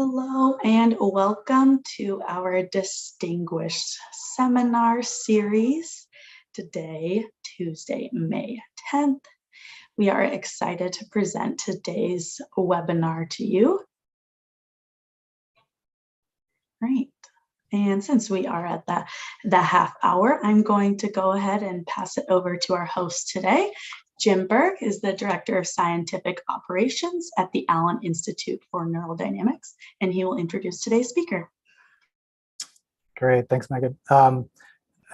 Hello and welcome to our distinguished seminar series. Today, Tuesday, May 10th, we are excited to present today's webinar to you. Great. And since we are at the half hour, I'm going to go ahead and pass it over to our host today. Jim Berg is the Director of Scientific Operations at the Allen Institute for Neural Dynamics, and he will introduce today's speaker. Great, thanks, Megan.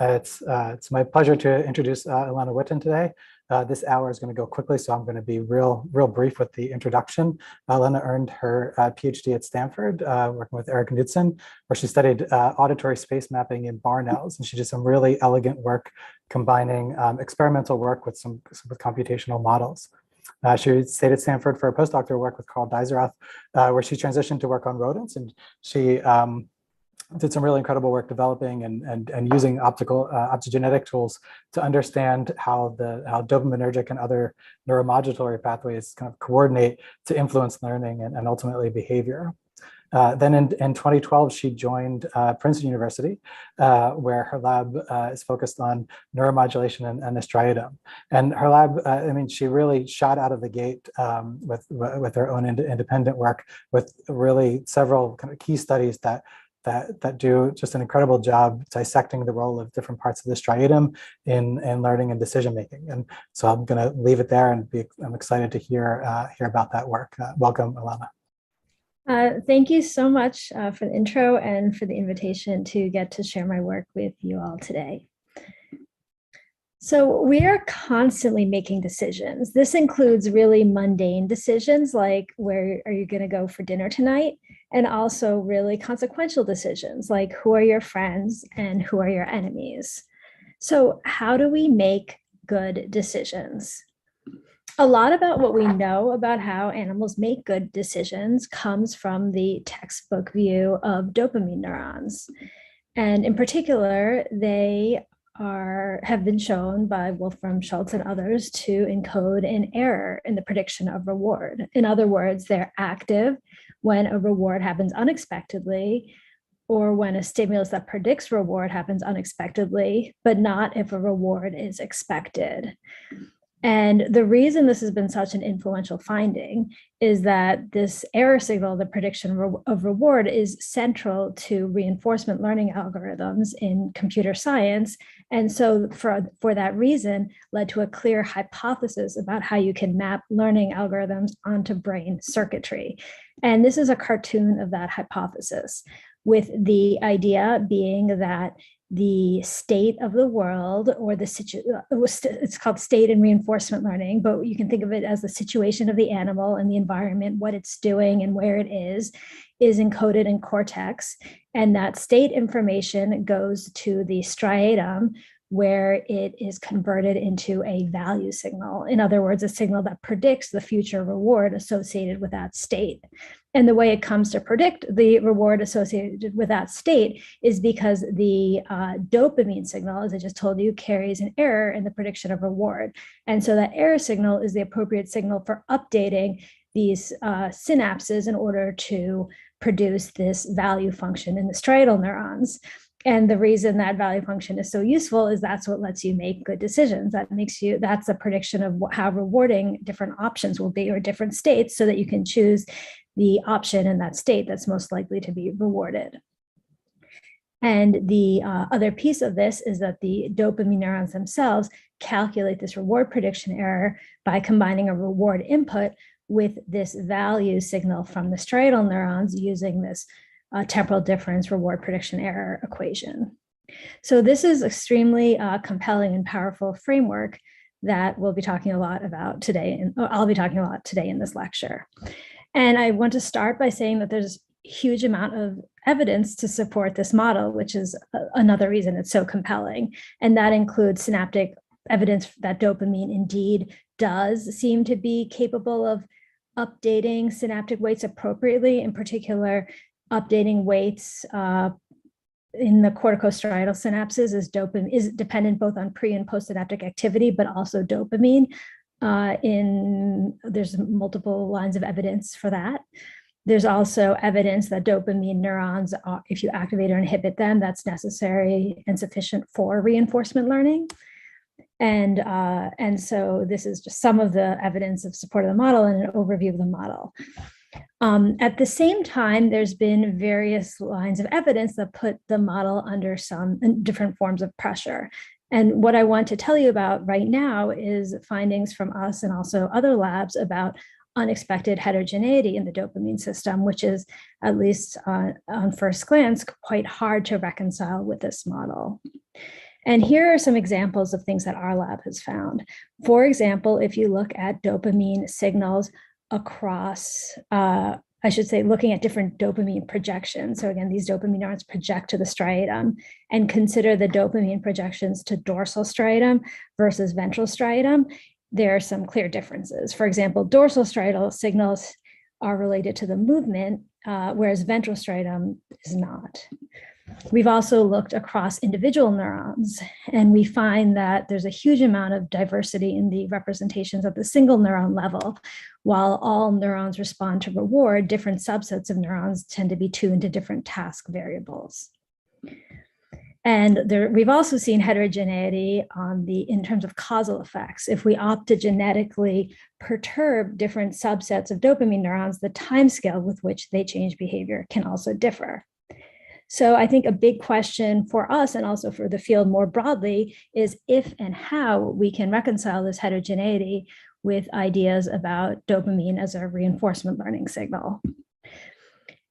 It's my pleasure to introduce Ilana Witten today. This hour is going to go quickly, so I'm going to be real brief with the introduction. Ilana earned her PhD at Stanford, working with Eric Knudsen, where she studied auditory space mapping in barn owls, and she did some really elegant work combining experimental work with computational models. She stayed at Stanford for a postdoctoral work with Carl Deiseroth, where she transitioned to work on rodents, and she did some really incredible work developing and using optogenetic tools to understand how dopaminergic and other neuromodulatory pathways kind of coordinate to influence learning and ultimately behavior. Then in 2012, she joined Princeton University, where her lab is focused on neuromodulation and the striatum. And her lab, she really shot out of the gate with her own independent work, with really several kind of key studies that do just an incredible job dissecting the role of different parts of the striatum in learning and decision making. And so I'm going to leave it there, and I'm excited to hear about that work. Welcome, Ilana. Thank you so much for the intro and for the invitation to get to share my work with you all today. So we are constantly making decisions. This includes really mundane decisions like where are you going to go for dinner tonight? And also really consequential decisions like who are your friends and who are your enemies. So how do we make good decisions? A lot about what we know about how animals make good decisions comes from the textbook view of dopamine neurons. And in particular, they have been shown by Wolfram Schultz and others to encode an error in the prediction of reward. In other words, they're active when a reward happens unexpectedly, or when a stimulus that predicts reward happens unexpectedly, but not if a reward is expected. And the reason this has been such an influential finding is that this error signal, the prediction of reward, is central to reinforcement learning algorithms in computer science. And so for that reason, led to a clear hypothesis about how you can map learning algorithms onto brain circuitry. And this is a cartoon of that hypothesis, with the idea being that the state of the world, or it's called state and reinforcement learning, but you can think of it as the situation of the animal and the environment, what it's doing and where it is encoded in cortex. And that state information goes to the striatum, where it is converted into a value signal. In other words, a signal that predicts the future reward associated with that state. And the way it comes to predict the reward associated with that state is because the dopamine signal, as I just told you, carries an error in the prediction of reward. And so that error signal is the appropriate signal for updating these synapses in order to produce this value function in the striatal neurons. And the reason that value function is so useful is that's what lets you make good decisions. That's a prediction of how rewarding different options will be, or different states, so that you can choose the option in that state that's most likely to be rewarded. And the other piece of this is that the dopamine neurons themselves calculate this reward prediction error by combining a reward input with this value signal from the striatal neurons using this temporal difference reward prediction error equation. So this is extremely compelling and powerful framework that we'll be talking a lot about today, and I'll be talking a lot today in this lecture. And I want to start by saying that there's a huge amount of evidence to support this model, which is another reason it's so compelling. And that includes synaptic evidence that dopamine indeed does seem to be capable of updating synaptic weights appropriately, in particular, updating weights in the corticostriatal synapses as dopamine is dependent both on pre and postsynaptic activity, but also dopamine. There's multiple lines of evidence for that. There's also evidence that dopamine neurons, if you activate or inhibit them, that's necessary and sufficient for reinforcement learning. And so this is just some of the evidence of support of the model and an overview of the model. At the same time, there's been various lines of evidence that put the model under some different forms of pressure. And what I want to tell you about right now is findings from us and also other labs about unexpected heterogeneity in the dopamine system, which is, at least on first glance, quite hard to reconcile with this model. And here are some examples of things that our lab has found. For example, if you look at dopamine signals across, I should say, looking at different dopamine projections. So again, these dopamine neurons project to the striatum, and consider the dopamine projections to dorsal striatum versus ventral striatum. There are some clear differences. For example, dorsal striatal signals are related to the movement, whereas ventral striatum is not. We've also looked across individual neurons, and we find that there's a huge amount of diversity in the representations at the single neuron level. While all neurons respond to reward, different subsets of neurons tend to be tuned to different task variables. And we've also seen heterogeneity in terms of causal effects. If we opt to genetically perturb different subsets of dopamine neurons, the timescale with which they change behavior can also differ. So I think a big question for us and also for the field more broadly is if and how we can reconcile this heterogeneity with ideas about dopamine as a reinforcement learning signal.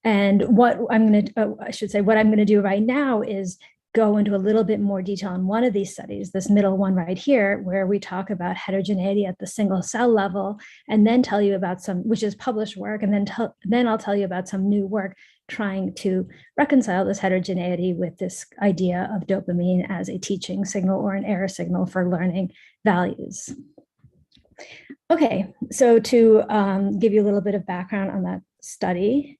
And what I'm going to do right now is go into a little bit more detail on one of these studies, this middle one right here, where we talk about heterogeneity at the single cell level, and then tell you about some, which is published work, and then I'll tell you about some new work trying to reconcile this heterogeneity with this idea of dopamine as a teaching signal or an error signal for learning values. Okay, so to give you a little bit of background on that study,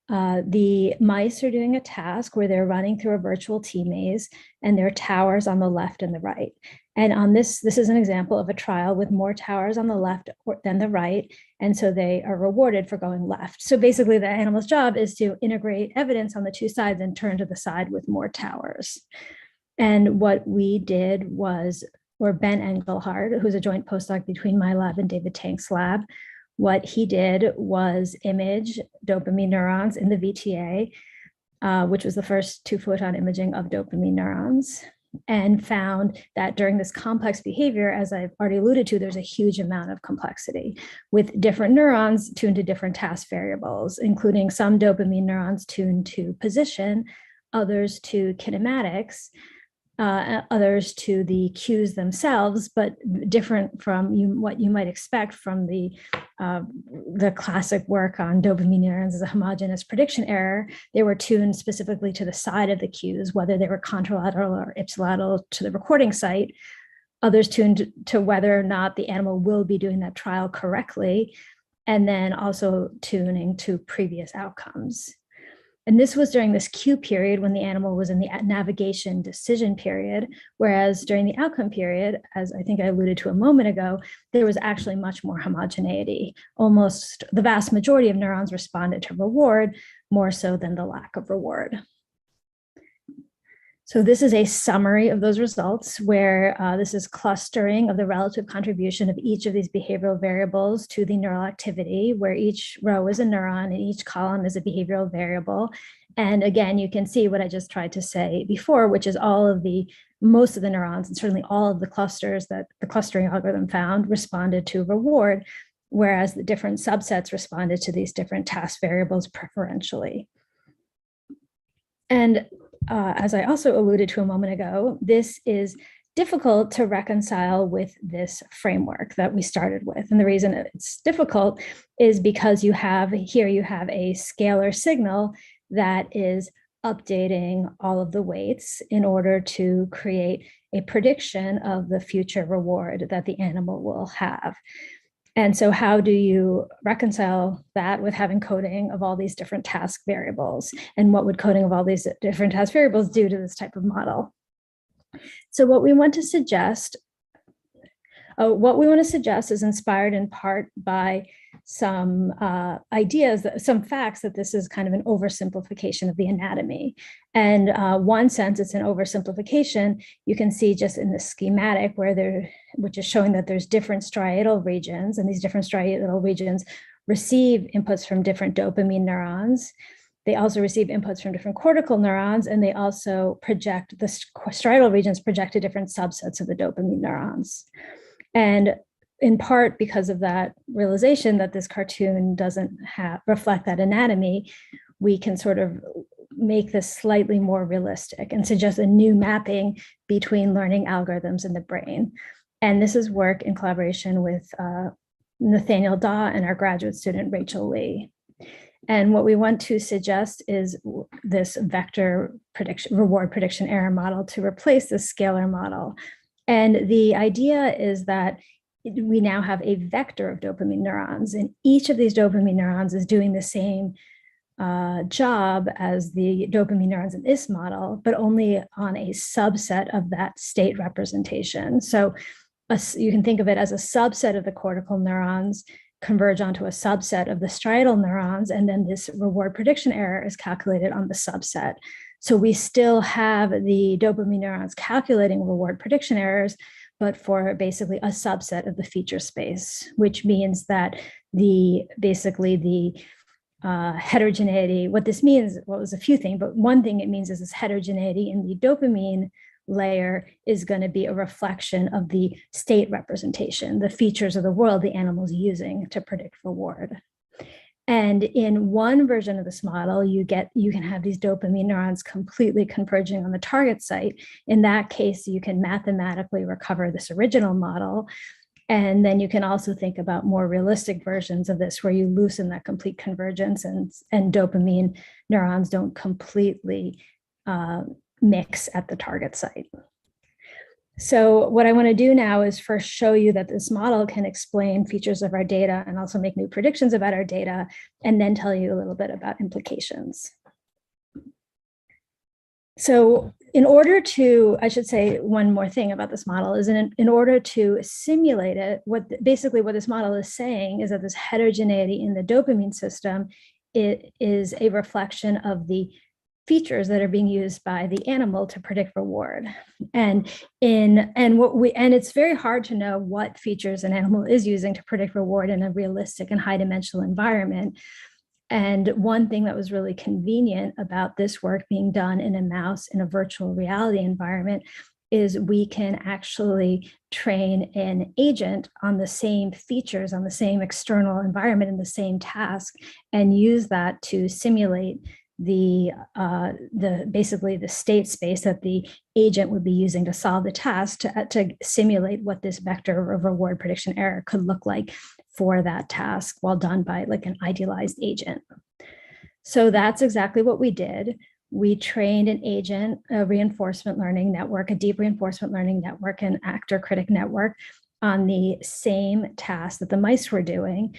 the mice are doing a task where they're running through a virtual T-maze, and there are towers on the left and the right. And on this is an example of a trial with more towers on the left than the right. And so they are rewarded for going left. So basically the animal's job is to integrate evidence on the two sides and turn to the side with more towers. And what we did was, or Ben Engelhard, who's a joint postdoc between my lab and David Tank's lab, what he did was image dopamine neurons in the VTA, which was the first 2-photon imaging of dopamine neurons, and found that during this complex behavior, as I've already alluded to, there's a huge amount of complexity with different neurons tuned to different task variables, including some dopamine neurons tuned to position, others to kinematics, others to the cues themselves, but different from what you might expect from the classic work on dopamine neurons as a homogeneous prediction error. They were tuned specifically to the side of the cues, whether they were contralateral or ipsilateral to the recording site. Others tuned to whether or not the animal will be doing that trial correctly, and then also tuning to previous outcomes. And this was during this cue period when the animal was in the navigation decision period, whereas during the outcome period, as I think I alluded to a moment ago, there was actually much more homogeneity. Almost the vast majority of neurons responded to reward more so than the lack of reward. So this is a summary of those results where this is clustering of the relative contribution of each of these behavioral variables to the neural activity, where each row is a neuron and each column is a behavioral variable. And again, you can see what I just tried to say before, which is most of the neurons and certainly all of the clusters that the clustering algorithm found responded to reward, whereas the different subsets responded to these different task variables preferentially. And as I also alluded to a moment ago, this is difficult to reconcile with this framework that we started with. And the reason it's difficult is because you have a scalar signal that is updating all of the weights in order to create a prediction of the future reward that the animal will have. And so how do you reconcile that with having coding of all these different task variables? And what would coding of all these different task variables do to this type of model? So what we want to suggest is inspired in part by some ideas, some facts that this is kind of an oversimplification of the anatomy. And one sense it's an oversimplification, you can see just in the schematic which is showing that there's different striatal regions, and these different striatal regions receive inputs from different dopamine neurons. They also receive inputs from different cortical neurons, and they also project, the striatal regions project to different subsets of the dopamine neurons. And in part because of that realization that this cartoon doesn't reflect that anatomy, we can sort of make this slightly more realistic and suggest a new mapping between learning algorithms in the brain. And this is work in collaboration with Nathaniel Daw and our graduate student, Rachel Lee. And what we want to suggest is this vector prediction, reward prediction error model to replace the scalar model. And the idea is that we now have a vector of dopamine neurons, and each of these dopamine neurons is doing the same job as the dopamine neurons in this model, but only on a subset of that state representation. So you can think of it as a subset of the cortical neurons converge onto a subset of the striatal neurons, and then this reward prediction error is calculated on the subset. So we still have the dopamine neurons calculating reward prediction errors, but for basically a subset of the feature space, which means that basically the heterogeneity, what this means, well, is a few things, but one thing it means is this heterogeneity in the dopamine layer is going to be a reflection of the state representation, the features of the world the animal's using to predict reward. And in one version of this model, you can have these dopamine neurons completely converging on the target site. In that case, you can mathematically recover this original model. And then you can also think about more realistic versions of this where you loosen that complete convergence and dopamine neurons don't completely mix at the target site. So what I want to do now is first show you that this model can explain features of our data and also make new predictions about our data, and then tell you a little bit about implications. So in order to, I should say one more thing about this model is in order to simulate it, basically what this model is saying is that this heterogeneity in the dopamine system, it is a reflection of the features that are being used by the animal to predict reward. And it's very hard to know what features an animal is using to predict reward in a realistic and high dimensional environment. And one thing that was really convenient about this work being done in a mouse in a virtual reality environment is we can actually train an agent on the same features, on the same external environment and the same task, and use that to simulate basically the state space that the agent would be using to solve the task to simulate what this vector of reward prediction error could look like for that task while done by like an idealized agent. So that's exactly what we did. We trained an agent, a reinforcement learning network, a deep reinforcement learning network, an actor-critic network on the same task that the mice were doing,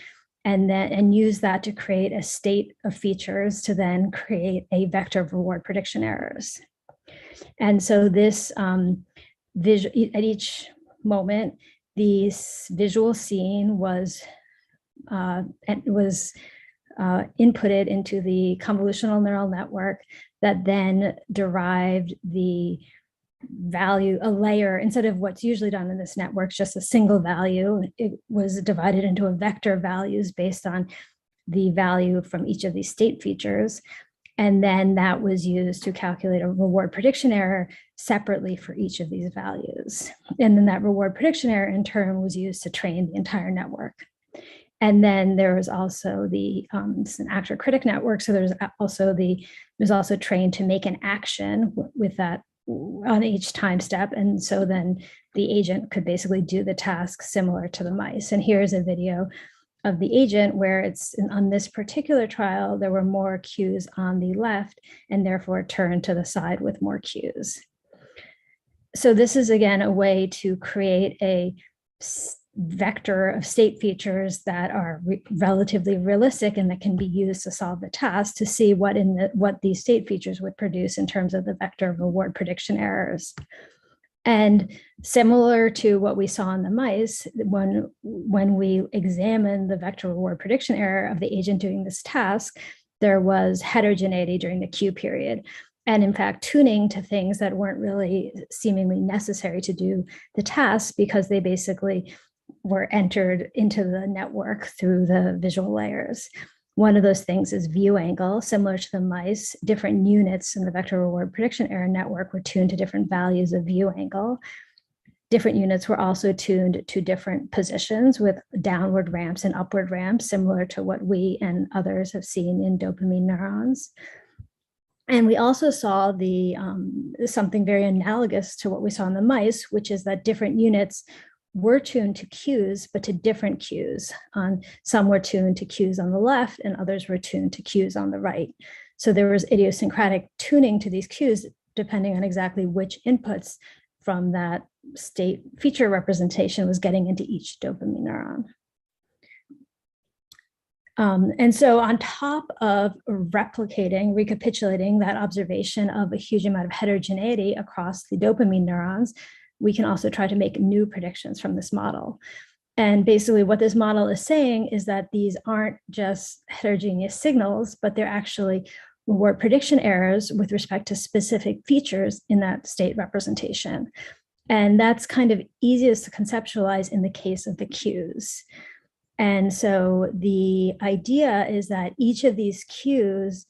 and use that to create a state of features to then create a vector of reward prediction errors. And so this at each moment, the visual scene was inputted into the convolutional neural network that then derived the value, a layer, instead of what's usually done in this network, just a single value. It was divided into a vector of values based on the value from each of these state features. And then that was used to calculate a reward prediction error separately for each of these values. And then that reward prediction error in turn was used to train the entire network. And then there was also it's an actor-critic network. So there's also trained to make an action with that on each time step. And so then the agent could basically do the task similar to the mice. And here's a video of the agent where it's on this particular trial, there were more cues on the left and therefore turned to the side with more cues. So this is again a way to create a vector of state features that are relatively realistic and that can be used to solve the task to see what these state features would produce in terms of the vector of reward prediction errors. And similar to what we saw in the mice, when we examined the vector reward prediction error of the agent doing this task, there was heterogeneity during the Q period. And in fact, tuning to things that weren't really seemingly necessary to do the task because they basically were entered into the network through the visual layers. One of those things is view angle. Similar to the mice, different units in the vector reward prediction error network were tuned to different values of view angle. Different units were also tuned to different positions with downward ramps and upward ramps, similar to what we and others have seen in dopamine neurons. And we also saw something very analogous to what we saw in the mice, which is that different units were tuned to cues, but to different cues. Some were tuned to cues on the left and others were tuned to cues on the right. So there was idiosyncratic tuning to these cues depending on exactly which inputs from that state feature representation was getting into each dopamine neuron. And so on top of recapitulating that observation of a huge amount of heterogeneity across the dopamine neurons, we can also try to make new predictions from this model. And basically what this model is saying is that these aren't just heterogeneous signals, but they're actually reward prediction errors with respect to specific features in that state representation. And that's kind of easiest to conceptualize in the case of the cues. And so the idea is that each of these cues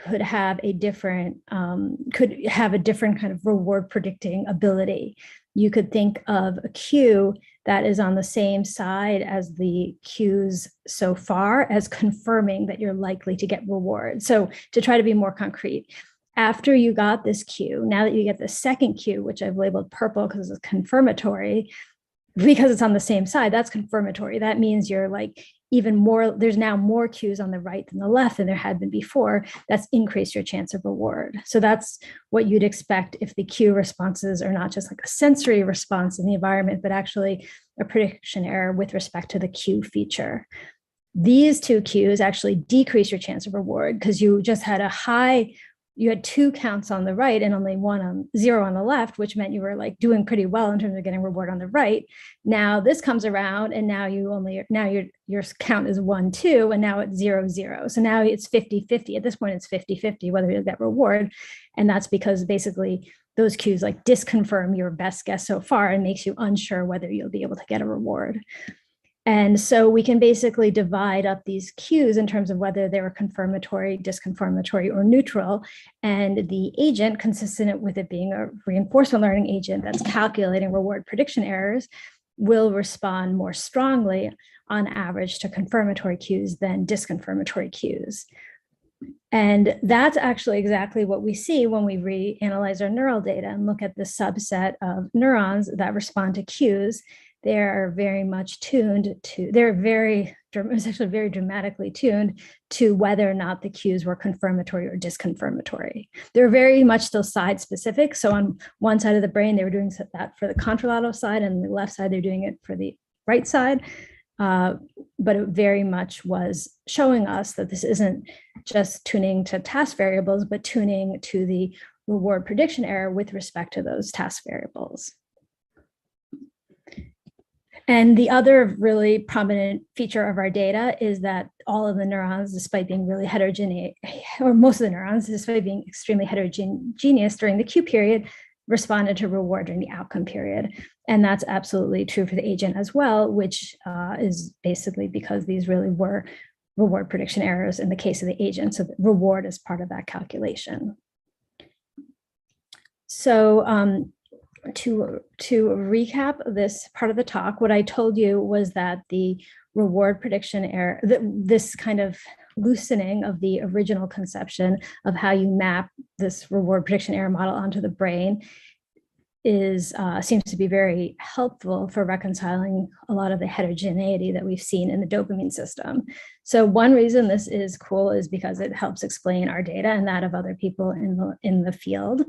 could have a different kind of reward predicting ability. You could think of a cue that is on the same side as the cues so far as confirming that you're likely to get reward. So to try to be more concrete, after you got this cue, now that you get the second cue, which I've labeled purple because it's confirmatory, because it's on the same side, that's confirmatory. That means you're like even more, there's now more cues on the right than the left than there had been before. That's increased your chance of reward. So that's what you'd expect if the cue responses are not just like a sensory response in the environment, but actually a prediction error with respect to the cue feature. These two cues actually decrease your chance of reward because you just had you had two counts on the right and only zero on the left, which meant you were like doing pretty well in terms of getting reward on the right. Now this comes around and now your count is 1, 2, and now it's 0, 0. So now it's 50-50. At this point, it's 50-50 whether you'll get reward. And that's because basically those cues like disconfirm your best guess so far and makes you unsure whether you'll be able to get a reward. And so we can basically divide up these cues in terms of whether they were confirmatory, disconfirmatory, or neutral. And the agent, consistent with it being a reinforcement learning agent that's calculating reward prediction errors, will respond more strongly on average to confirmatory cues than disconfirmatory cues. And that's actually exactly what we see when we reanalyze our neural data and look at the subset of neurons that respond to cues. They're very much tuned to, it's actually very dramatically tuned to whether or not the cues were confirmatory or disconfirmatory. They're very much still side specific. So on one side of the brain, they were doing that for the contralateral side, and the left side, they're doing it for the right side. But it very much was showing us that this isn't just tuning to task variables, but tuning to the reward prediction error with respect to those task variables. And the other really prominent feature of our data is that all of the neurons, despite being really heterogeneous, or most of the neurons, despite being extremely heterogeneous during the Q period, responded to reward during the outcome period. And that's absolutely true for the agent as well, which is basically because these really were reward prediction errors in the case of the agent. So the reward is part of that calculation. So to recap this part of the talk, what I told you was that the reward prediction error, this kind of loosening of the original conception of how you map this reward prediction error model onto the brain seems to be very helpful for reconciling a lot of the heterogeneity that we've seen in the dopamine system. So one reason this is cool is because it helps explain our data and that of other people in the field.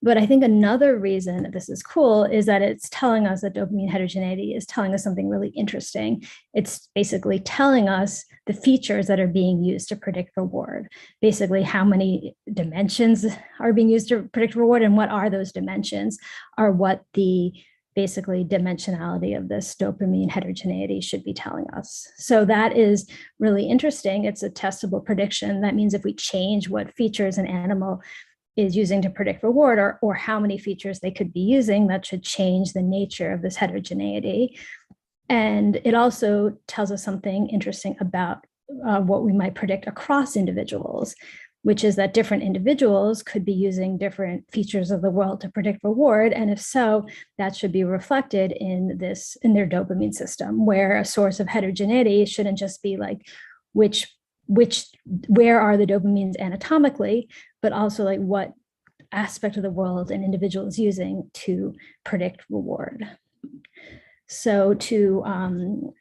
But I think another reason that this is cool is that it's telling us that dopamine heterogeneity is telling us something really interesting. It's basically telling us the features that are being used to predict reward, basically how many dimensions are being used to predict reward and what are those dimensions are what the basically dimensionality of this dopamine heterogeneity should be telling us. So that is really interesting. It's a testable prediction. That means if we change what features an animal is using to predict reward or how many features they could be using, that should change the nature of this heterogeneity. And it also tells us something interesting about what we might predict across individuals, which is that different individuals could be using different features of the world to predict reward. And if so, that should be reflected in their dopamine system, where a source of heterogeneity shouldn't just be like where are the dopamines anatomically, but also like what aspect of the world an individual is using to predict reward. So to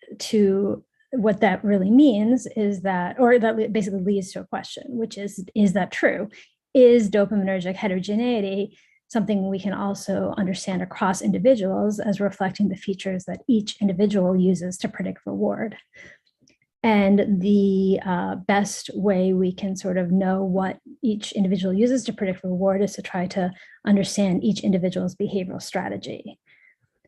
what that really means is that, or that basically leads to a question, which is that true? Is dopaminergic heterogeneity something we can also understand across individuals as reflecting the features that each individual uses to predict reward? And the best way we can sort of know what each individual uses to predict reward is to try to understand each individual's behavioral strategy.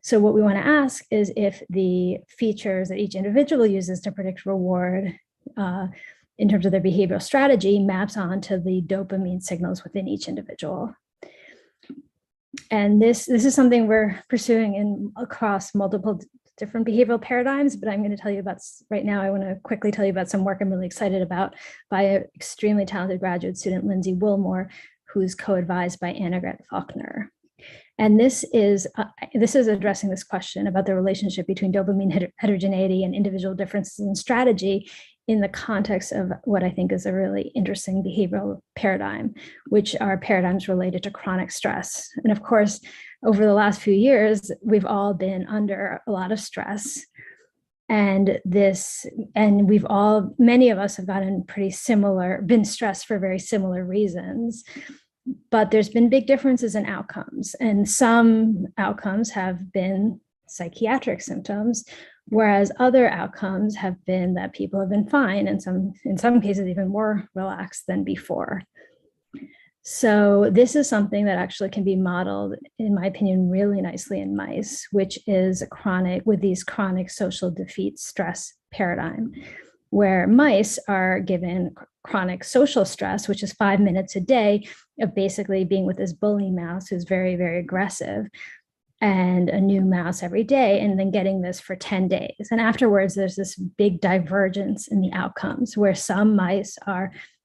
So what we want to ask is if the features that each individual uses to predict reward in terms of their behavioral strategy maps onto the dopamine signals within each individual. And this is something we're pursuing across multiple different behavioral paradigms, but I'm going to tell you about right now. I want to quickly tell you about some work I'm really excited about by an extremely talented graduate student, Lindsay Wilmore, who's co-advised by Annegret Faulkner. And this is addressing this question about the relationship between dopamine heterogeneity and individual differences in strategy in the context of what I think is a really interesting behavioral paradigm, which are paradigms related to chronic stress. And of course, over the last few years, we've all been under a lot of stress. And many of us have been stressed for very similar reasons. But there's been big differences in outcomes, and some outcomes have been psychiatric symptoms, whereas other outcomes have been that people have been fine, and in some cases even more relaxed than before. So this is something that actually can be modeled, in my opinion, really nicely in mice, which is with these chronic social defeat stress paradigm, where mice are given chronic social stress, which is 5 minutes a day of basically being with this bully mouse who's very, very aggressive, and a new mouse every day, and then getting this for 10 days. And afterwards, there's this big divergence in the outcomes where some mice are